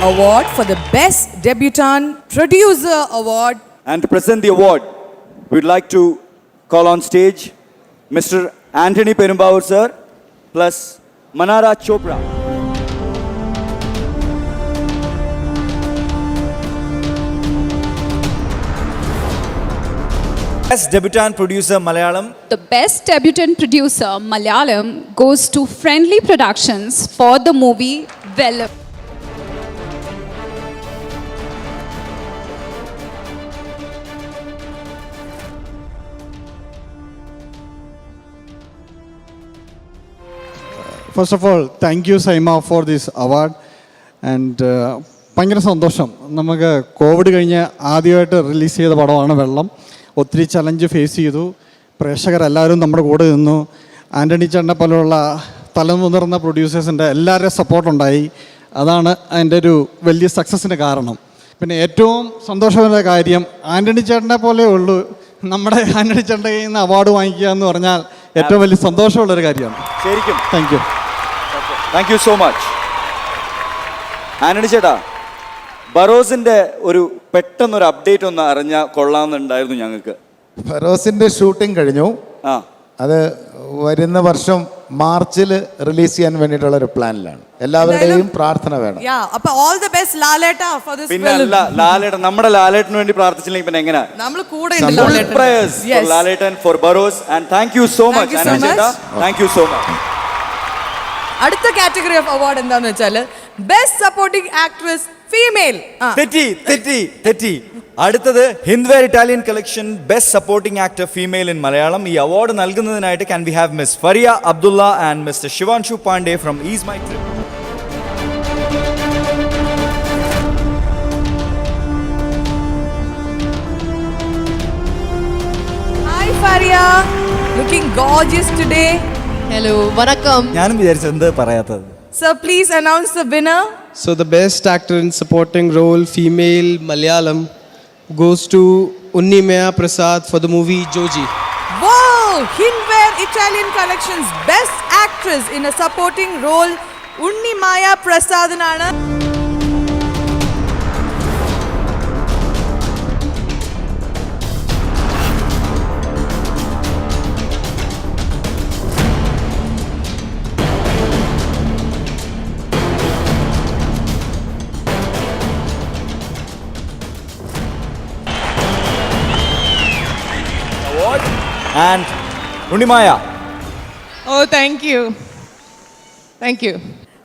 award for the Best Debutant Producer Award. And to present the award, we'd like to call on stage Mr. Anthony Perumbavoor sir plus Manara Chopra. Best Debutant Producer Malayalam. The Best Debutant Producer Malayalam goes to Friendly Productions for the movie Vellam. First of all, thank you Saima for this award. And ഭയങ്കര സന്തോഷം. നമുക്ക് Covid കഴിഞ്ഞ് ആദ്യമായിട്ട് release ചെയ്ത പടമാണ് വെള്ളം. ഒത്തിരി challenge face ചെയ്തു. പ്രേക്ഷകരെല്ലാവരും നമ്മുടെ കൂടെ നിന്നു. ആൻ്റണി ചേട്ടനെ പോലെയുള്ള തലമുതിർന്ന പ്രൊഡ്യൂസേഴ്സിൻ്റെ എല്ലാവരുടെയും സപ്പോർട്ടുണ്ടായി. അതാണ് അതിൻ്റെ ഒരു വലിയ സക്സസ്സിന് കാരണം. പിന്നെ ഏറ്റവും സന്തോഷമുള്ള കാര്യം ആൻ്റണി ചേട്ടനെ പോലെ ഉള്ളൂ നമ്മുടെ ആൻ്റണി ചേട്ടൻ്റെ കയ്യിൽ നിന്ന് അവാർഡ് വാങ്ങിക്കുക എന്ന് പറഞ്ഞാൽ ഏറ്റവും വലിയ സന്തോഷമുള്ളൊരു കാര്യമാണ്. ശരിക്കും thank you so much. Antony ചേട്ടാ, ബറോസിന്റെ ഒരു പെട്ടെന്നൊരു അപ്ഡേറ്റ് ഒന്ന് അറിഞ്ഞാൽ കൊള്ളാമെന്നുണ്ടായിരുന്നു ഞങ്ങൾക്ക്. ബറോസിന്റെ ഷൂട്ടിംഗ് കഴിഞ്ഞു. അത് വരുന്ന വർഷം മാർച്ചിൽ റിലീസ് ചെയ്യാൻ വേണ്ടിയിട്ടുള്ള ഒരു പ്ലാനിലാണ്. എല്ലാവരുടെയും പ്രാർത്ഥന വേണം. പിന്നെ ലാലേട്ടൻ, നമ്മുടെ ലാലേട്ടന് വേണ്ടി പ്രാർത്ഥിച്ചില്ലെങ്കിൽ പിന്നെ എങ്ങനെ? Lalettan for Barroz. And thank you so much Antony ചേട്ടാ, താങ്ക് യു സോ മച്ച്. അടുത്ത കാറ്റഗറി ഓഫ് അവാർഡ് എന്താന്ന് വെച്ചാൽ ബെസ്റ്റ് സപ്പോർട്ടിംഗ് ആക്ട്രസ് ഫീമെയിൽ. തെറ്റി. അടുത്തത് Hindware Italian collection best supporting actor female in Malayalam. ഈ അവാർഡ് നൽകുന്നതിനായിട്ട് can we have miss Faria Abdullah and mister Shivanshu Pandey from EaseMyTrip. Hi Faria, looking gorgeous today. Hello, വണക്കം. ഞാനും വിചാരിച്ചു എന്ത് പറയാത്തത്. Sir, please announce the winner. So the best actor in supporting role female Malayalam goes to Unnimaya Prasad for the movie Joji. Wow! Hindware Italian Collections Best Actress in a Supporting Role Unnimaya Prasadanaana. And Unnimaya. Oh, thank you.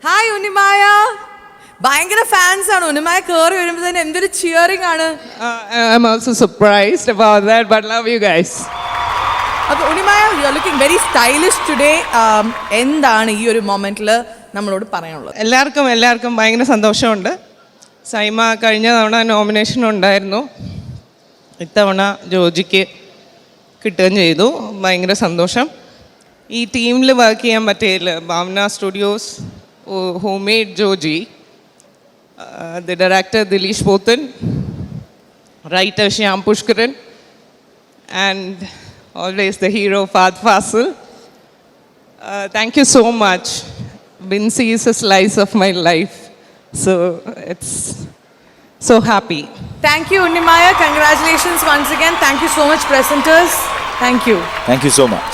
Hi Unnimaya. ഭയങ്കര fans ആണ്. ഉണ്ണിമായ കേറി വരുമ്പോൾ തന്നെ എന്തൊരു cheering ആണ്. I'm also surprised about that, but love you guys. അപ്പോൾ Unnimaya, you are looking very stylish today. എന്താണ് ഈ ഒരു മൊമെന്റിൽ നമ്മളോട് പറയാനുള്ളത്? എല്ലാവർക്കും ഭയങ്കര സന്തോഷമുണ്ട്. സൈമ കഴിഞ്ഞ തവണ നോമിനേഷൻ ഉണ്ടായിരുന്നു. ഇത്തവണ ജോജിക്ക് കിട്ടുകയും ചെയ്തു. ഭയങ്കര സന്തോഷം. ഈ ടീമിൽ വർക്ക് ചെയ്യാൻ പറ്റിയില്ല. Bhavana studios who made Joji, the director Dileesh Pothan, writer Syam Pushkaran, and always the hero Fahadh Faasil. Thank you so much. Vincy is a slice of my life, so it's so happy. Thank you Unnimaya. Congratulations once again. Thank you so much presenters. Thank you. Thank you so much.